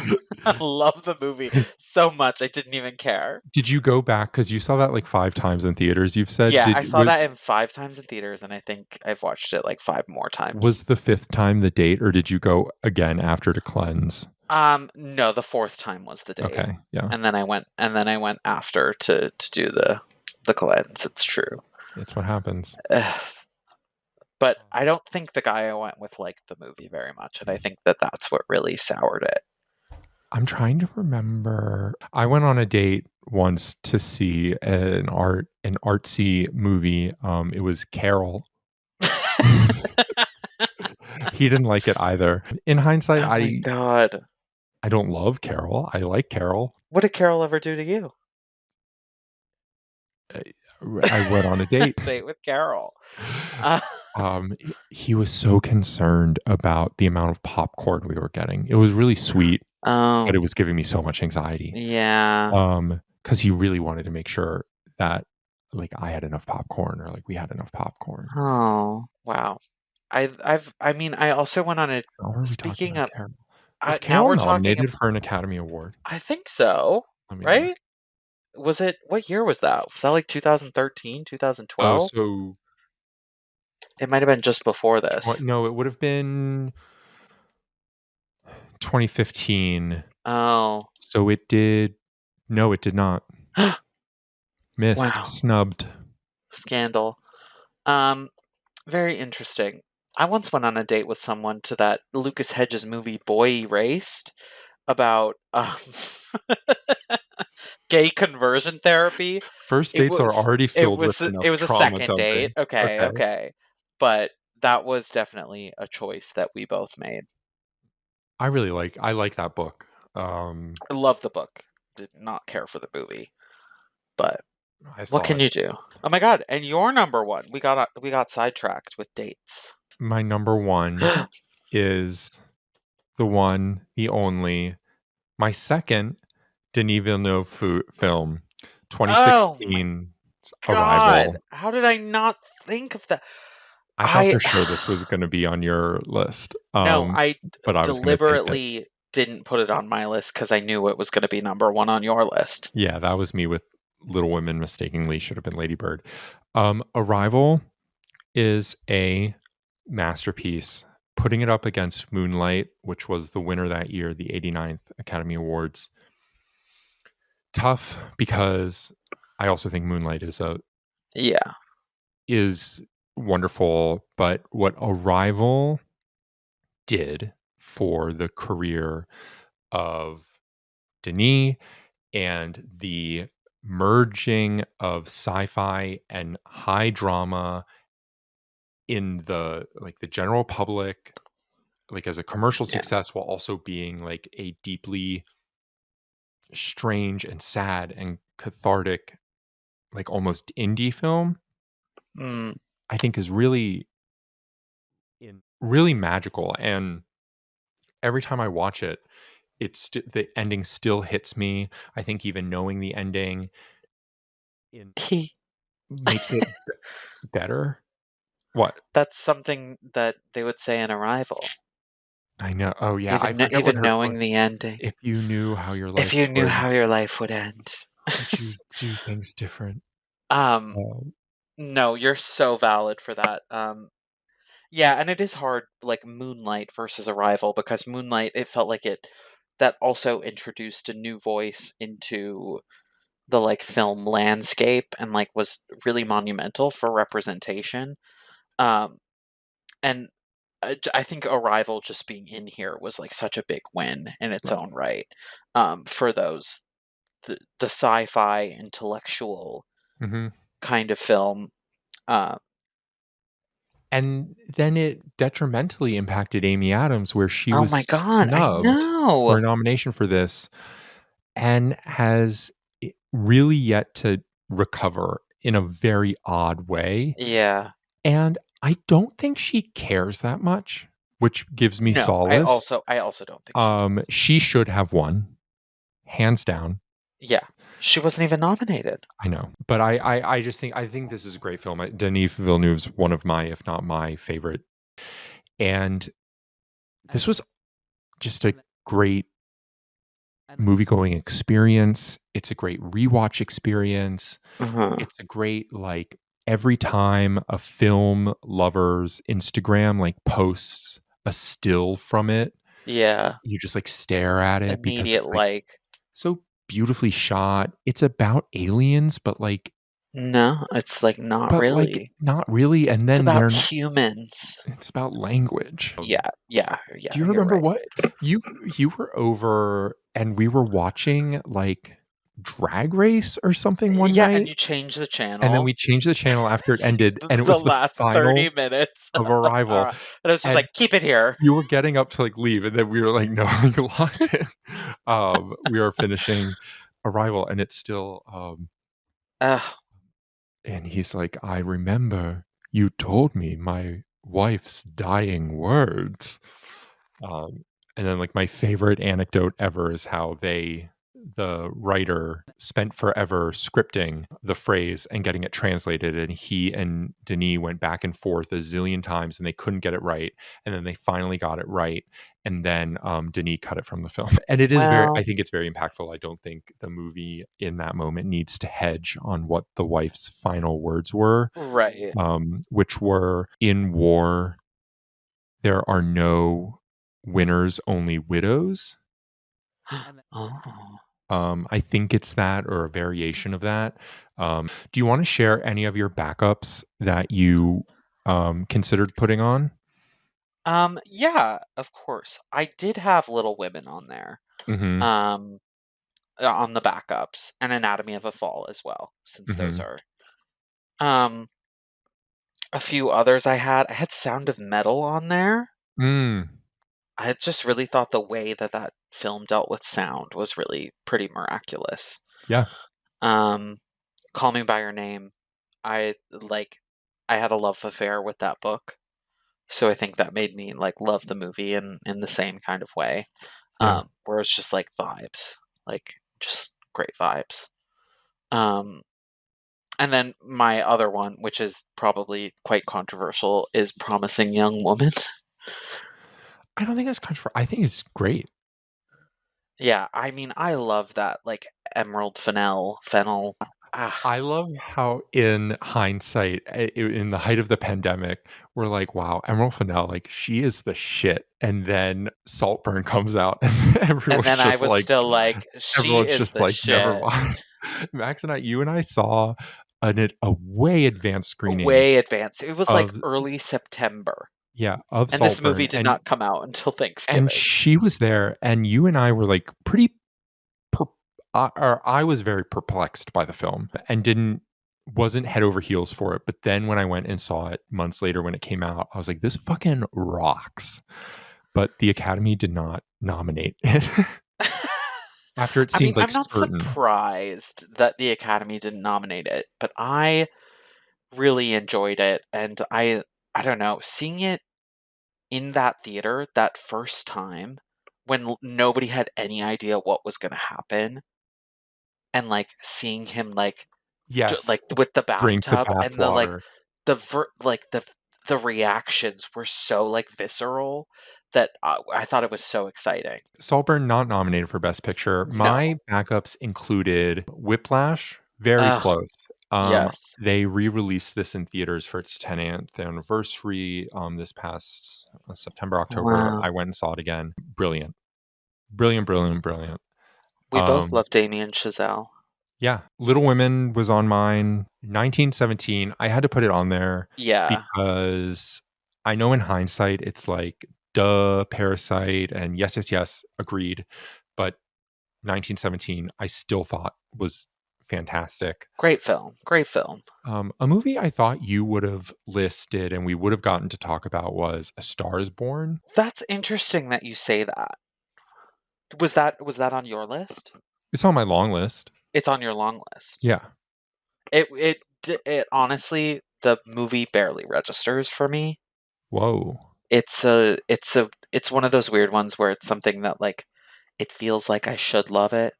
love the movie so much, I didn't even care.
Did you go back because you saw that like 5 times in theaters, you've said?
Yeah,
Did
I saw
was
that in 5 times in theaters, and I think I've watched it, like, 5 more times.
was the 5th time the date, or did you go again after to cleanse?
No, the 4th time was the date,
Okay, yeah,
and then I went after to do the cleanse, it's true.
that's what happens.
Ugh, But I don't think the guy I went with liked the movie very much, and I think that that's what really soured it.
I'm trying to remember. I went on a date once to see an artsy movie. It was Carol. He didn't like it either. In hindsight,
Oh my god.
I don't love Carol. I like Carol.
What did Carol ever do to you?
I I went on a date.
Date with Carol. Uh,
He was so concerned about the amount of popcorn we were getting. It was really sweet, but
oh,
it was giving me so much anxiety.
yeah.
Because he really wanted to make sure that, like, I had enough popcorn or, like, we had enough popcorn.
Oh, wow. I mean, I also went on a
How are we talking
speaking
about
of
Carol? Was
now
Carol
we're talking
nominated for an Academy Award?
I think so,
Let me look.
right? Was it what year was that? Was that, like, 2013,
Oh,
2012?
so
It might have been just before this.
no, it would have been 2015.
Oh.
So it did no, it did not. Missed,
Wow.
snubbed.
Scandal. Um, very interesting. I once went on a date with someone to that Lucas Hedges movie Boy Erased about, gay conversion therapy.
First
It
dates are
was
already
it
filled with
was a
enough
it was a
trauma
second date.
dumping.
Okay,
Okay.
okay. But that was definitely a choice that we both made.
I like that book. Um,
I love the book. Did not care for the movie, but
I
what
saw
can
it.
you do? Oh my god, and your number one. We got sidetracked with dates.
My number 1 is the one, the only, my second Denis Villeneuve film,
Oh my
2016's
god.
Arrival.
How did I not think of that?
I thought
I
for sure this was gonna be on your list,
no, I
but I was gonna take it.
deliberately didn't put it on my list because I knew it was gonna be number 1 on your list.
Yeah, that was me with Little Women mistakenly should have been Lady Bird. Arrival is a masterpiece. Putting it up against Moonlight, which was the winner that year, the 89th Academy Awards. Tough because I also think Moonlight
Yeah.
is wonderful, but what Arrival did for the career of Denis and the merging of sci-fi and high drama in the general public, like as a commercial
Yeah.
success while also being like a deeply strange and sad and cathartic, like almost indie film,
Mm.
I think is really magical. And every time I watch it, the ending still hits me. I think even knowing the ending in
He
makes it better. What?
That's something that they would say in Arrival,
I know. Oh yeah, I forget what
even
her
knowing the ending.
if you knew how your
If
life
you knew
would
how your life would end.
would you do things different?
Um,
Um,
no, you're so valid for that. Yeah, and it is hard, like Moonlight versus Arrival, because Moonlight, it felt like it that also introduced a new voice into the like film landscape and like was really monumental for representation. Um, and I think Arrival just being in here was like such a big win in its
right.
own right. For those the sci-fi intellectual
Mhm.
kind of film. Uh,
And then it detrimentally impacted Amy Adams, where she
oh
was
my god, I
snubbed for
know.
a nomination for this and has really yet to recover in a very odd way.
Yeah.
And I don't think she cares that much, which gives me
No,
solace.
I also don't think she does.
She should have won, hands down.
Yeah. She wasn't even nominated.
I know, but I just think this is a great film. Denis Villeneuve's one of my, if not my favorite, and
And
this was just a
and
great
and
movie-going experience. It's a great rewatch experience.
uh
It's a great, like, every time a film lover's Instagram, like, posts a still from it,
Yeah.
you just, like, stare at it because
Immediate
it's, like,
like
so beautifully shot. It's about aliens, but, like,
No, it's, like, not
but, like,
really.
not really, and
It's
then
about
they're
humans.
it's about language.
Yeah, yeah,
Do
yeah,
you
you're
remember
right.
what you were over and we were watching, like, Drag Race or something one
Yeah, and
night,
you change the
and then
channel.
we changed the channel after it
See
ended, and it
the
was the
last 30
final
minutes.
of Arrival,
Alright, and I was just
and
like, "Keep it here."
you were getting up to, like, leave, and then we were like, "No," like, locked in. We are finishing Arrival, and it's still,
Ugh,
and he's like, "I remember you told me my wife's dying words." Um, and then, like, my favorite anecdote ever is how the writer spent forever scripting the phrase and getting it translated, and he and Denis went back and forth a zillion times, and they couldn't get it right, and then they finally got it right, and then, Denis cut it from the film. And it is very I
well,
think it's very impactful. I don't think the movie in that moment needs to hedge on what the wife's final words were,
right.
which were, "In war, there are no winners, only widows."
Oh.
I think it's that or a variation of that. Do you want to share any of your backups that you considered putting on?
Yeah, of course. I did have Little Women on there,
Hmm.
um, on the backups, and Anatomy of a Fall as well, since those
Hmm.
are um, a few others I had Sound of Metal on there.
Mm,
I just really thought the way that that film dealt with sound was really pretty miraculous.
yeah,
Um, Call Me by Your Name, I like I had a love affair with that book, so I think that made me, like, love the movie in the same kind of way,
yeah.
where it's just, like, vibes, like, just great vibes. Um, and then my other one, which is probably quite controversial, is Promising Young Woman.
I don't think that's controversial. I think it's great.
Yeah, I mean, I love that, like, Emerald Fennel. Ah,
I love how, in hindsight, in the height of the pandemic, we're like, "Wow, Emerald Fennell, like she is the shit." And then Saltburn comes out, and
and then I was still like, "She
everyone's
is
just
the
like, "Never
shit."
mind." Max and I, you and I saw a way advanced screening
Way advanced. It was, like,
of
early September,
of
and this movie
Saltburn,
did not come out until
and
Thanksgiving.
she was there, and you and I were like pretty per or I was very perplexed by the film and wasn't head over heels for it, but then when I went and saw it months later when it came out, I was like, "This fucking rocks." But the Academy did not nominate it after it
I mean,
seems like
I'm not
certain.
surprised that the Academy didn't nominate it, but I really enjoyed it, and I don't know, seeing it in that theater that first time when nobody had any idea what was gonna happen, and, like, seeing him, like,
Yes,
with the
drink the
bathtub and
bathwater.
the reactions were so, like, visceral that I thought it was so exciting.
Saltburn not nominated for Best Picture.
No.
My backups included Whiplash, very
Ugh,
close.
yes.
They re-released this in theaters for its 10th anniversary, this past, September, October.
Wow.
I went and saw it again. Brilliant. Brilliant, brilliant, brilliant.
We both
Um,
love Damien Chazelle.
yeah, Little Women was on mine. 1917, I had to put it on there
Yeah.
because I know in hindsight it's like, duh, Parasite, and yes, yes, yes, agreed. But 1917, I still thought was fantastic.
Great film, great film.
A movie I thought you would have listed and we would have gotten to talk about was A Star Is Born.
That's interesting that you say that. Was that on your list?
It's on my long list.
It's on your long list.
Yeah.
It honestly, the movie barely registers for me.
Whoa.
It's one of those weird ones where it's something that, like, it feels like I should love it,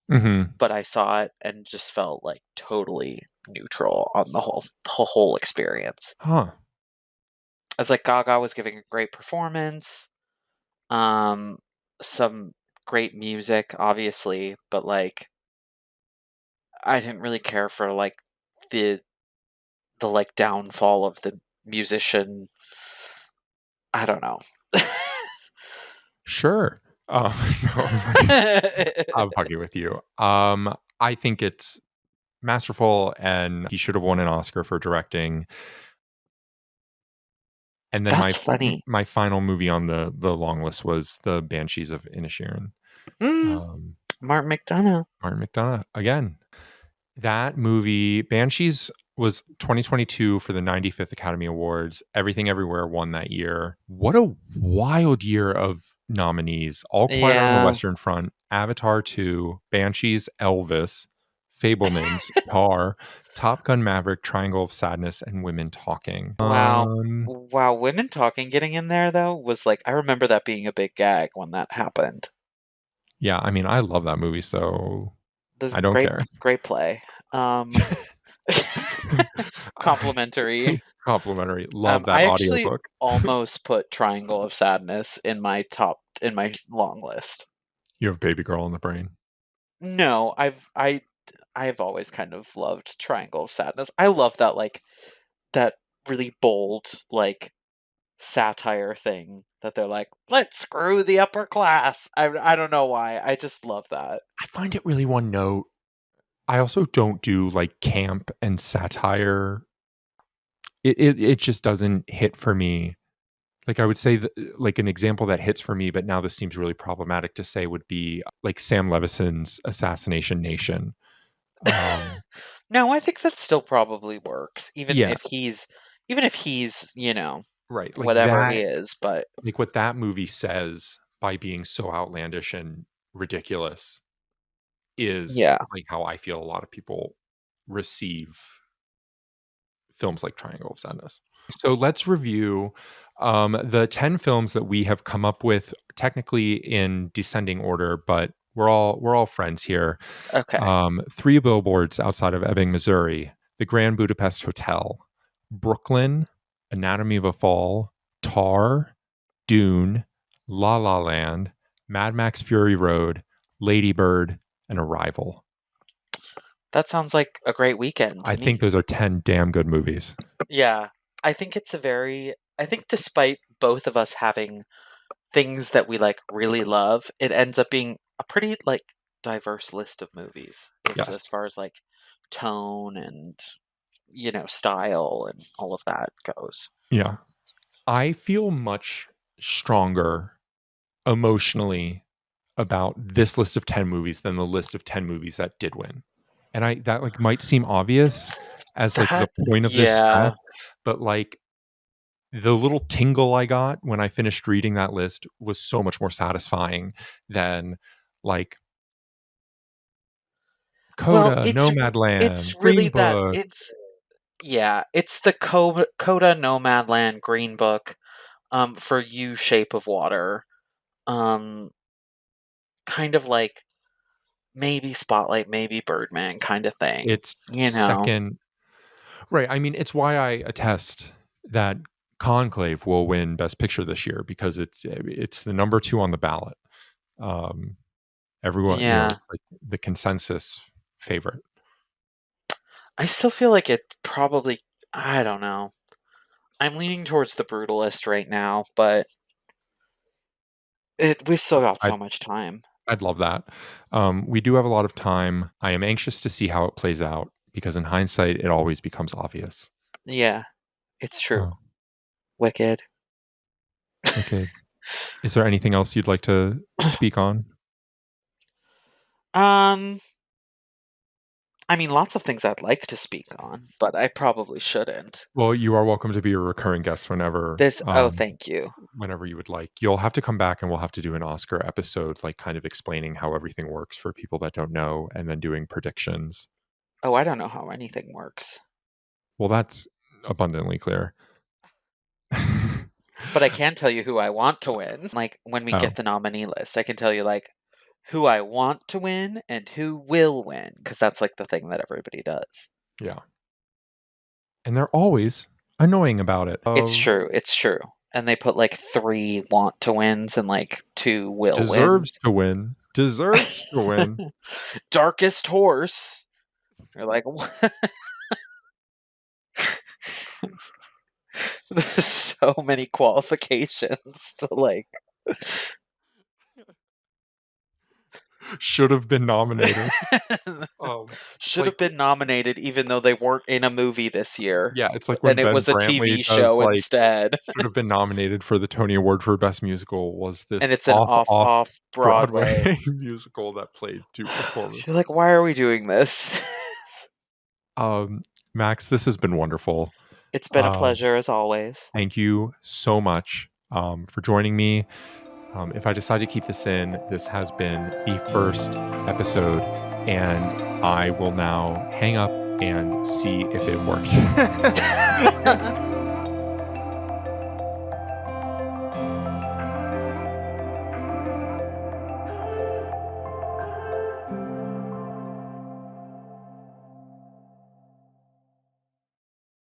Hmm.
but I saw it and just felt, like, totally neutral on the whole experience.
Huh.
As like, Gaga was giving a great performance, um, some great music, obviously, but, like, I didn't really care for, like, the like, downfall of the musician. I don't know.
Sure. No, I'm fucking with you. I think it's masterful, and he should have won an Oscar for directing. And then
That's funny.
my final movie on the long list was The Banshees of Inisherin.
Mm,
Um,
Martin McDonough.
Martin McDonagh again. That movie, Banshees, was 2022 for the 95th Academy Awards. Everything Everywhere won that year. What a wild year of nominees. All Quiet on the
Yeah.
Western Front, Avatar 2, Banshees, Elvis, Fablemans, Tar, Top Gun Maverick, Triangle of Sadness, and Women Talking.
Wow. Wow, women talking getting in there though was like I remember that being a big gag when that happened.
Yeah, I mean, I love that movie, so
The
I don't
great
care.
great play. Um Complimentary.
Complimentary. Love that
I actually
audiobook.
almost put Triangle of Sadness in my long list.
You have Baby Girl in the Brain.
No, I've always kind of loved Triangle of Sadness. I love that that really bold satire thing that they're like, "Let's screw the upper class." I don't know why. I just love that.
I find it really one note. I also don't do like camp and satire. It just doesn't hit for me. Like I would say that, like an example that hits for me, but now this seems really problematic to say would be like Sam Levison's Assassination Nation. Um,
No, I think that still probably works,
yeah,
even if he's,
right. Like
whatever he
that,
is, but
like what that movie says by being so outlandish and ridiculous is
yeah.
like how I feel a lot of people receive films like Triangle of Sadness. So let's review the 10 films that we have come up with, technically in descending order, but we're all friends here.
Okay.
Three Billboards Outside of Ebbing, Missouri, The Grand Budapest Hotel, Brooklyn, Anatomy of a Fall, Tar, Dune, La La Land, Mad Max Fury Road, Lady Bird, and Arrival.
That sounds like a great weekend
I
to
think
me.
those are 10 damn good movies.
Yeah. I think despite both of us having things that we really love, it ends up being a pretty diverse list of movies if
Yes.
as far as tone and style and all of that goes.
Yeah. I feel much stronger emotionally about this list of 10 movies than the list of 10 movies that did win. And I that like might seem obvious as like the
That
point of this
yeah.
stuff, but like the little tingle I got when I finished reading that list was so much more satisfying than like
Well,
Coda,
it's
Nomadland,
really
Green
that
Book.
it's the Coda Nomadland Green Book for You Shape of Water. Um kind of like maybe Spotlight, maybe Birdman kind of thing.
It's
You know.
second. Right. I mean, it's why I attest that Conclave will win Best Picture this year because it's the number two on the ballot. Um, everyone,
Yeah.
it's like the consensus favorite.
I still feel like it probably I don't know. I'm leaning towards The Brutalist right now, but we've still got
I'd
so much time.
I'd love that. We do have a lot of time. I am anxious to see how it plays out because in hindsight, it always becomes obvious.
Yeah, it's true.
Oh,
Wicked.
wicked. Is there anything else you'd like to speak on?
Um, I mean, lots of things I'd like to speak on, but I probably shouldn't.
Well, you are welcome to be a recurring guest whenever
Oh, thank you.
whenever you would like. You'll have to come back and we'll have to do an Oscar episode, like kind of explaining how everything works for people that don't know and then doing predictions.
Oh, I don't know how anything works,
Well, that's abundantly clear.
but I can tell you who I want to win. Like when we get
Oh,
the nominee list, I can tell you who I want to win and who will win because that's the thing that everybody does.
yeah. And they're always annoying about it.
It's
Of
true. It's true. And they put three want to wins and two will
deserves
wins.
to win, deserves to win.
Darkest horse. You're like, there's so many qualifications to
Should have been nominated. Um,
Should
like
have been nominated even though they weren't in a movie this year,
yeah, it's like
and
when
it
Ben
was a
Brantley
TV
does,
show
like,
instead,
should have been nominated for the Tony Award for Best Musical was
and
this
it's an off
Broadway
Broadway.
musical that played 2
You're like,
performances.
"Why are we doing this?"
Um, Max, this has been wonderful.
It's been a
Um,
pleasure as always.
Thank you so much, for joining me. If I decide to keep this in, this has been the first episode, and I will now hang up and see if it worked.